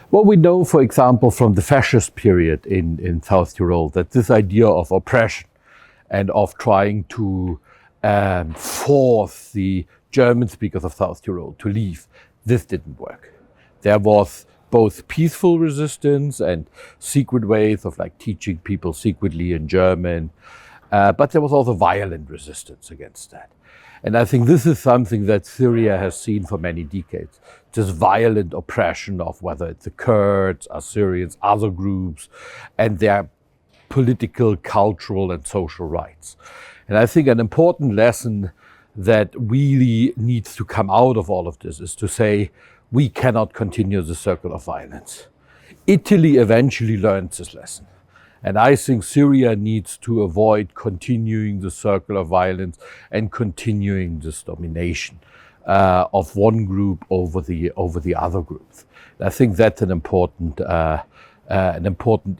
Well, we know, for example, from the fascist period in South Tyrol, that this idea of oppression and of trying to force the German speakers of South Tyrol to leave, this didn't work. There was both peaceful resistance and secret ways of like teaching people secretly in German, but there was also violent resistance against that. And I think this is something that Syria has seen for many decades. This violent oppression of whether it's the Kurds, Assyrians, other groups, and their political, cultural, and social rights. And I think an important lesson that really needs to come out of all of this is to say, we cannot continue the circle of violence. Italy eventually learned this lesson. And I think Syria needs to avoid continuing the circle of violence and continuing this domination of one group over the other groups. And I think that's an important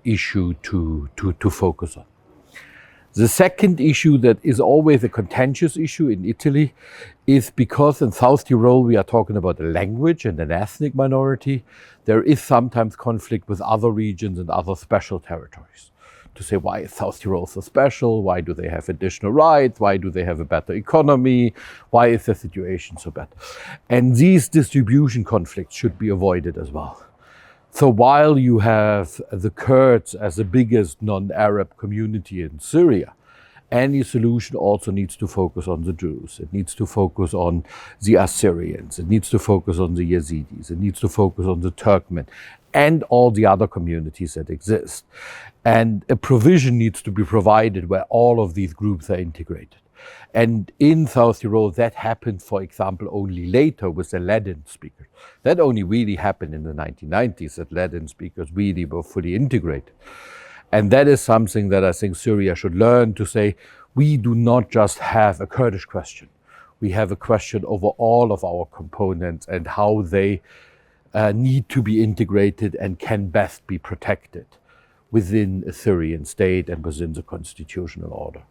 issue to focus on. The second issue that is always a contentious issue in Italy is because in South Tyrol we are talking about a language and an ethnic minority. There is sometimes conflict with other regions and other special territories. To say, why is South Tyrol so special? Why do they have additional rights? Why do they have a better economy? Why is the situation so bad? And these distribution conflicts should be avoided as well. So while you have the Kurds as the biggest non-Arab community in Syria, any solution also needs to focus on the Jews. It needs to focus on the Assyrians. It needs to focus on the Yazidis. It needs to focus on the Turkmen and all the other communities that exist. And a provision needs to be provided where all of these groups are integrated. And in South Tyrol, that happened, for example, only later with the Ladin speakers. That only really happened in the 1990s, that Ladin speakers really were fully integrated. And that is something that I think Syria should learn to say, we do not just have a Kurdish question. We have a question over all of our components and how they need to be integrated and can best be protected within a Syrian state and within the constitutional order.